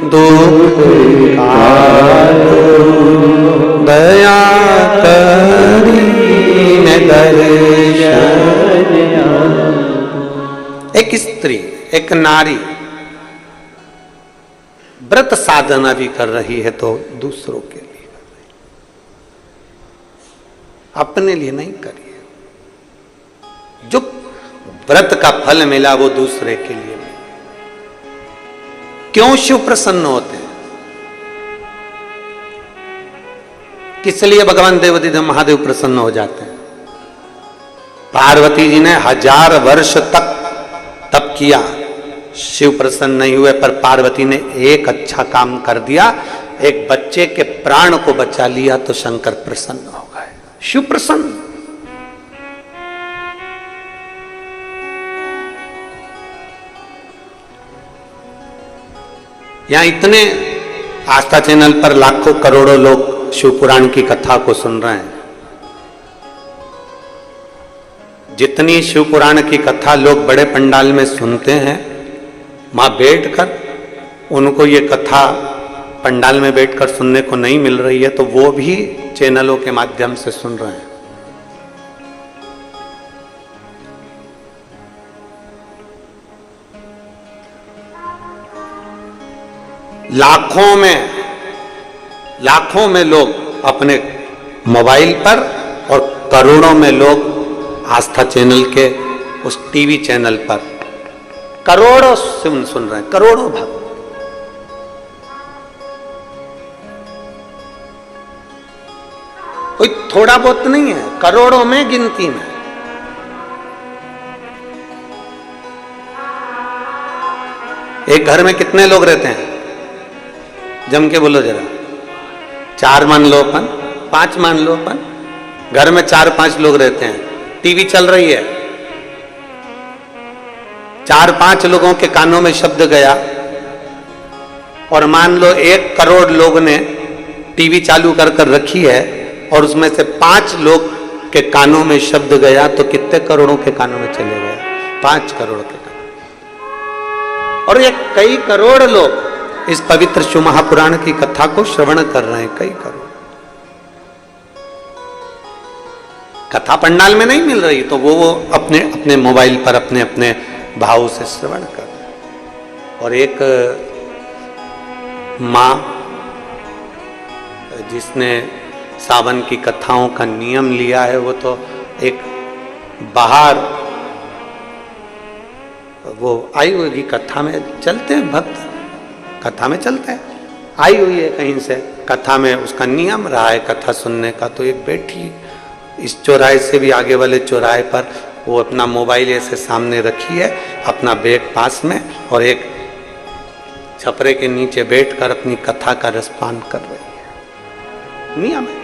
दुख दया करीने दर्शन। एक स्त्री, एक नारी व्रत साधना भी कर रही है तो दूसरों के लिए कर रही, अपने लिए नहीं करिए। जो व्रत का फल मिला वो दूसरे के लिए मिला। क्यों शिव प्रसन्न होते हैं? किस लिए भगवान देवाधिदेव महादेव प्रसन्न हो जाते हैं? पार्वती जी ने 1000 वर्ष तक तप किया, शिव प्रसन्न नहीं हुए, पर पार्वती ने एक अच्छा काम कर दिया, एक बच्चे के प्राण को बचा लिया तो शंकर प्रसन्न हो गए, शिव प्रसन्न। यहां इतने आस्था चैनल पर लाखों करोड़ों लोग शिव पुराण की कथा को सुन रहे हैं। जितनी शिव पुराण की कथा लोग बड़े पंडाल में सुनते हैं, वहां बैठकर उनको ये कथा पंडाल में बैठकर सुनने को नहीं मिल रही है, तो वो भी चैनलों के माध्यम से सुन रहे हैं। लाखों में लोग अपने मोबाइल पर और करोड़ों में लोग आस्था चैनल के उस टीवी चैनल पर करोड़ों सुन रहे हैं, करोड़ों भक्त। कोई थोड़ा बहुत नहीं है, करोड़ों में गिनती में। एक घर में कितने लोग रहते हैं? जम के बोलो जरा। 4 मान लो अपन, 5 मान लो अपन। घर में 4-5 लोग रहते हैं, टीवी चल रही है, 4-5 लोगों के कानों में शब्द गया, और मान लो 1 करोड़ लोग ने टीवी चालू कर रखी है, और उसमें से 5 लोग के कानों में शब्द गया, तो कितने करोड़ों के कानों में चले गया? 5 करोड़ के कानों। और ये कई करोड़ लोग इस पवित्र शिव महापुराण की कथा को श्रवण कर रहे हैं, कई करोड़। कथा पंडाल में नहीं मिल रही, तो वो अपने अपने मोबाइल पर अपने अपने भाव से श्रवण कर रहे हैं। और एक माँ जिसने सावन की कथाओं का नियम लिया है, वो तो एक बाहर वो आई होगी, कथा में चलते हैं भक्त, कथा में चलते हैं, आई हुई है कहीं से, कथा में उसका नियम रहा है कथा सुनने का। तो एक बैठी इस चौराहे से भी आगे वाले चौराहे पर, वो अपना मोबाइल ऐसे सामने रखी है, अपना बैग पास में, और एक छपरे के नीचे बैठकर अपनी कथा का रसपान कर रही है। नियम है।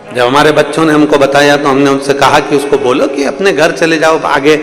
जब हमारे बच्चों ने हमको बताया तो हमने उनसे कहा कि उसको बोलो कि अपने घर चले जाओ आगे।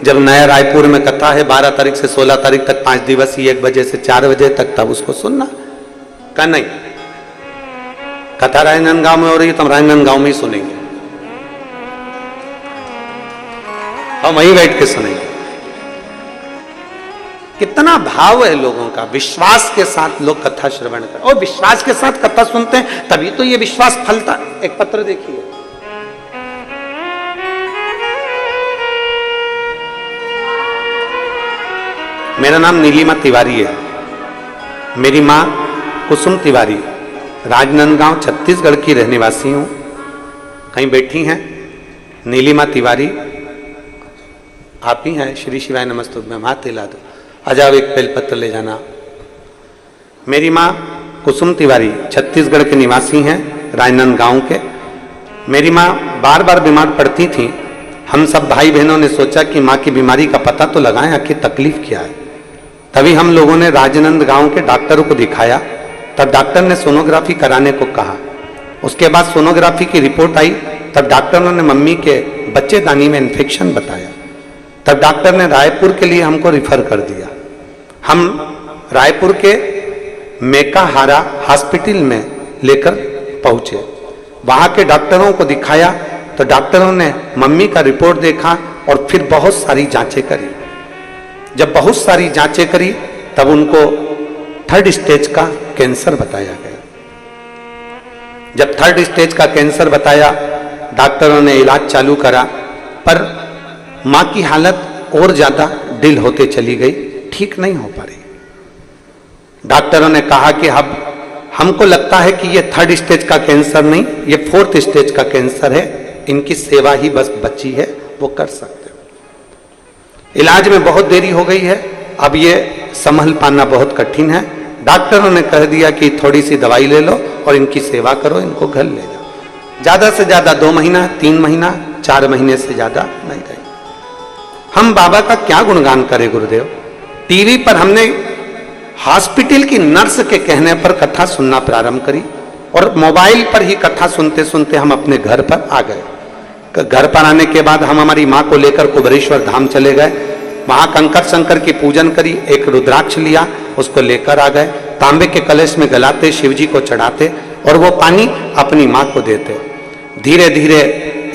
जब नया रायपुर में कथा है 12 तारीख से 16 तारीख तक 5 दिवसीय, 1 बजे से 4 बजे तक, तब उसको सुनना। कहा नहीं, कथा राजनांदगांव में हो रही है तो हम राजनांदगांव में ही सुनेंगे, हम वहीं बैठ के सुनेंगे। कितना भाव है लोगों का, विश्वास के साथ लोग कथा श्रवण कर, और विश्वास के साथ कथा सुनते हैं, तभी तो ये विश्वास फलता। एक पत्र देखिए, मेरा नाम नीलिमा तिवारी है, मेरी मां कुसुम तिवारी, राजनांदगांव छत्तीसगढ़ की रहने वासी हूं। कहीं बैठी हैं नीलिमा तिवारी, आप ही हैं? श्री शिवाय नमस्तुभ्यं, हाथ हिला दो। आ जाओ, एक बेलपत्र ले जाना। मेरी माँ कुसुम तिवारी छत्तीसगढ़ के निवासी हैं, राजनांदगांव के। मेरी माँ बार बार बीमार पड़ती थी। हम सब भाई बहनों ने सोचा कि माँ की बीमारी का पता तो लगाएं, आखिर तकलीफ क्या है। तभी हम लोगों ने राजनांदगांव के डॉक्टरों को दिखाया। तब डॉक्टर ने सोनोग्राफी कराने को कहा। उसके बाद सोनोग्राफी की रिपोर्ट आई, तब डॉक्टरों ने मम्मी के बच्चेदानी में इन्फेक्शन बताया। तब डॉक्टर ने रायपुर के लिए हमको रिफर कर दिया। हम रायपुर के मेकाहारा हॉस्पिटल में लेकर पहुंचे। वहां के डॉक्टरों को दिखाया तो डॉक्टरों ने मम्मी का रिपोर्ट देखा और फिर बहुत सारी जांचें करी। जब बहुत सारी जांचें करी तब उनको 3rd स्टेज का कैंसर बताया गया। जब 3rd स्टेज का कैंसर बताया, डॉक्टरों ने इलाज चालू करा, पर मां की हालत और ज्यादा डिल होते चली गई, ठीक नहीं हो पा रही। डॉक्टरों ने कहा कि अब हमको लगता है कि ये 3rd स्टेज का कैंसर नहीं, ये 4th स्टेज का कैंसर है, इनकी सेवा ही बस बची है, वो कर सकते हो। इलाज में बहुत देरी हो गई है, अब ये संभल पाना बहुत कठिन है। डॉक्टरों ने कह दिया कि थोड़ी सी दवाई ले लो और इनकी सेवा करो, इनको घर ले जाओ। ज्यादा से ज्यादा 2 महीना, 3 महीना, 4 महीने से ज्यादा नहीं रहे। हम बाबा का क्या गुणगान करें गुरुदेव। टीवी पर हमने हॉस्पिटल की नर्स के कहने पर कथा सुनना प्रारंभ करी और मोबाइल पर ही कथा सुनते सुनते हम अपने घर पर आ गए। घर पर आने के बाद हम हमारी माँ को लेकर कुबेरेश्वर धाम चले गए, वहां कंकर शंकर की पूजन करी, एक रुद्राक्ष लिया, उसको लेकर आ गए, तांबे के कलश में गलाते, शिव जी को चढ़ाते और वो पानी अपनी माँ को देते। धीरे धीरे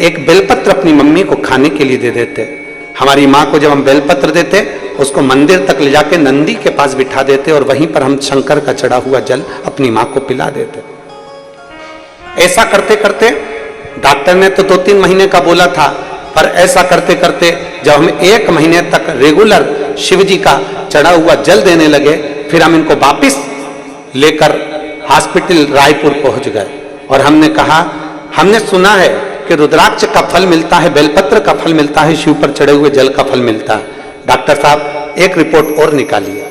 एक बेलपत्र अपनी मम्मी को खाने के लिए दे देते। हमारी माँ को जब हम बेलपत्र देते, उसको मंदिर तक ले जाके नंदी के पास बिठा देते और वहीं पर हम शंकर का चढ़ा हुआ जल अपनी माँ को पिला देते। ऐसा करते करते डॉक्टर ने तो 2-3 महीने का बोला था, पर ऐसा करते करते जब हम 1 महीने तक रेगुलर शिव जी का चढ़ा हुआ जल देने लगे, फिर हम इनको वापिस लेकर हॉस्पिटल रायपुर पहुंच गए और हमने कहा, हमने सुना है कि रुद्राक्ष का फल मिलता है, बेलपत्र का फल मिलता है, शिव पर चढ़े हुए जल का फल मिलता है। डॉक्टर साहब एक रिपोर्ट और निकालिए।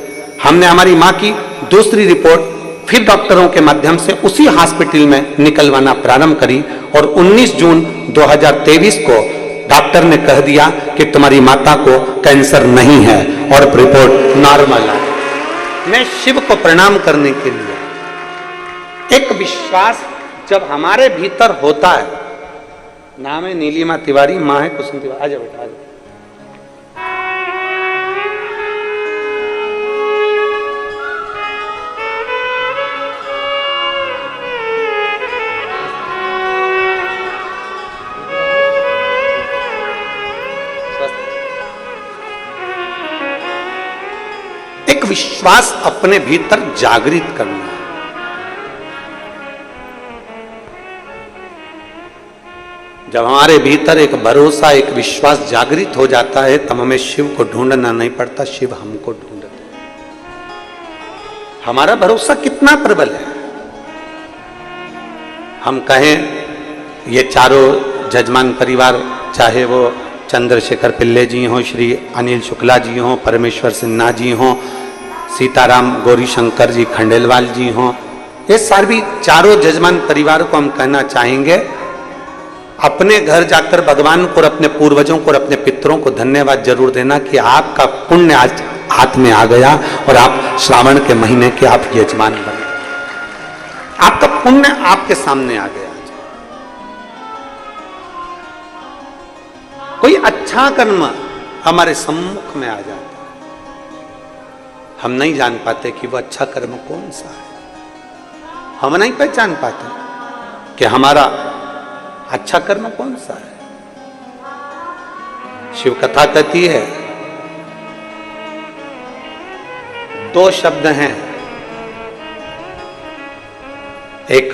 हमने हमारी माँ की दूसरी रिपोर्ट फिर डॉक्टरों के माध्यम से उसी हॉस्पिटल में निकलवाना प्रारंभ करी और 19 जून 2023 को डॉक्टर ने कह दिया कि तुम्हारी माता को कैंसर नहीं है और रिपोर्ट नॉर्मल है। मैं शिव को प्रणाम करने के लिए, एक विश्वास जब हमारे भीतर होता है, नाम है नीलिमा तिवारी, माँ है कुसुम तिवारी। आजा बेटा आजा। एक विश्वास अपने भीतर जागृत करना। जब हमारे भीतर एक भरोसा, एक विश्वास जागृत हो जाता है, तब हमें शिव को ढूंढना नहीं पड़ता, शिव हमको ढूंढते। हमारा भरोसा कितना प्रबल है। हम कहें ये चारों जजमान परिवार, चाहे वो चंद्रशेखर पिल्ले जी हों, श्री अनिल शुक्ला जी हों, परमेश्वर सिन्हा जी हों, सीताराम गौरी शंकर जी खंडेलवाल जी हों, ये सारी चारों जजमान परिवार को हम कहना चाहेंगे, अपने घर जाकर भगवान को और अपने पूर्वजों को और अपने पितरों को धन्यवाद जरूर देना कि आपका पुण्य आज हाथ में आ गया और आप श्रावण के महीने के आप यजमान बने। आपका पुण्य आपके सामने आ गया। कोई अच्छा कर्म हमारे सम्मुख में आ जाता है, हम नहीं जान पाते कि वो अच्छा कर्म कौन सा है। हम नहीं पहचान पाते कि हमारा अच्छा कर्म कौन सा है। शिव कथा कहती है, 2 शब्द हैं, एक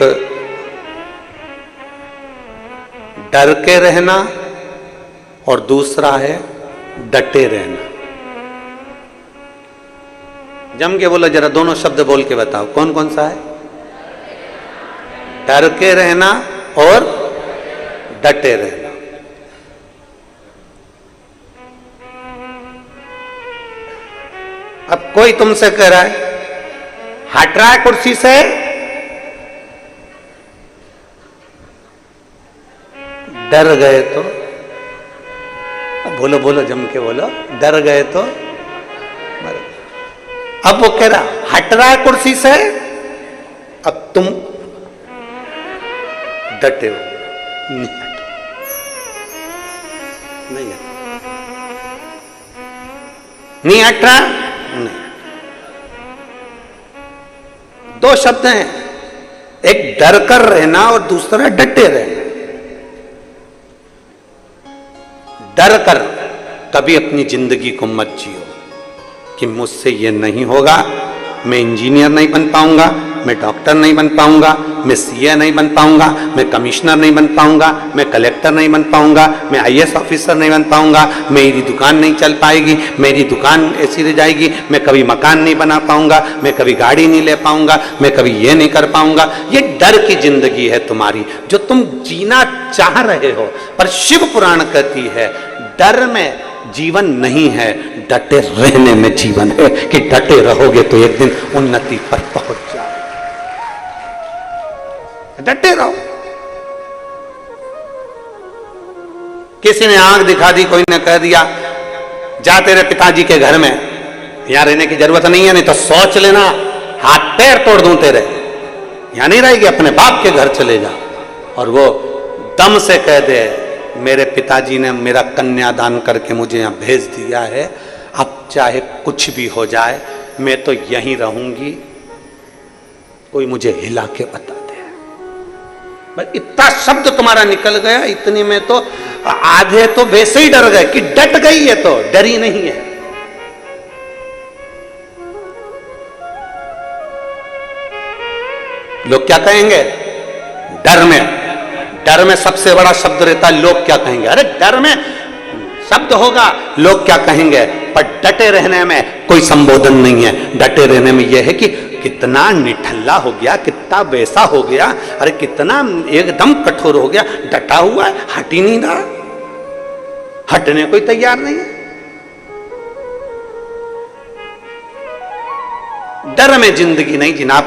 डर के रहना और दूसरा है डटे रहना। जम के बोलो जरा, दोनों शब्द बोल के बताओ कौन कौन सा है। डर के रहना और डटे रहना। अब कोई तुमसे कह रहा है, हट रहा है कुर्सी से, डर गए तो, बोलो बोलो जम के बोलो, डर गए तो मर। अब वो कह रहा हट रहा है कुर्सी से, अब तुम डटे हो, नहीं हट रहा, नहीं। 2 शब्द हैं, एक डर कर रहना और दूसरा डटे रहना। डर कर कभी अपनी जिंदगी को मत जियो कि मुझसे ये नहीं होगा, मैं इंजीनियर नहीं बन पाऊंगा, मैं डॉक्टर नहीं बन पाऊंगा, मैं सीए नहीं बन पाऊंगा, मैं कमिश्नर नहीं बन पाऊंगा, मैं कलेक्टर नहीं बन पाऊंगा, मैं आईएएस ऑफिसर नहीं बन पाऊंगा, मेरी दुकान नहीं चल पाएगी, मेरी दुकान ऐसी रह जाएगी, मैं कभी मकान नहीं बना पाऊंगा, मैं कभी गाड़ी नहीं ले पाऊंगा, मैं कभी ये नहीं कर पाऊंगा। ये डर की जिंदगी है तुम्हारी जो तुम जीना चाह रहे हो। पर शिव पुराण कहती है डर में जीवन नहीं है, डटे रहने में जीवन है, कि डटे रहोगे तो एक दिन उन्नति पर पहुंच जाओ। डटे रहो। किसी ने आंख दिखा दी, कोई ने कह दिया जा तेरे पिताजी के घर में, यहां रहने की जरूरत नहीं है, नहीं तो सोच लेना हाथ पैर तोड़ दूं तेरे, यहां नहीं रहेगी, अपने बाप के घर चले जा। और वो दम से कह दे मेरे पिताजी ने मेरा कन्यादान करके मुझे यहां भेज दिया है, अब चाहे कुछ भी हो जाए मैं तो यहीं रहूंगी, कोई मुझे हिला के बता दे। बस इतना शब्द तुम्हारा निकल गया, इतने में तो आधे तो वैसे ही डर गए कि डट गई है, तो डरी नहीं है। लोग क्या कहेंगे? डर में सबसे बड़ा शब्द रहता है लोग क्या कहेंगे। अरे डर में शब्द होगा लोग क्या कहेंगे, पर डटे रहने में कोई संबोधन नहीं है। डटे रहने में यह है कि कितना निठल्ला हो गया, कितना वैसा हो गया, अरे कितना एकदम कठोर हो गया, डटा हुआ है, हट ही नहीं रहा, हटने कोई तैयार नहीं है। डर में जिंदगी नहीं जीना। आपकी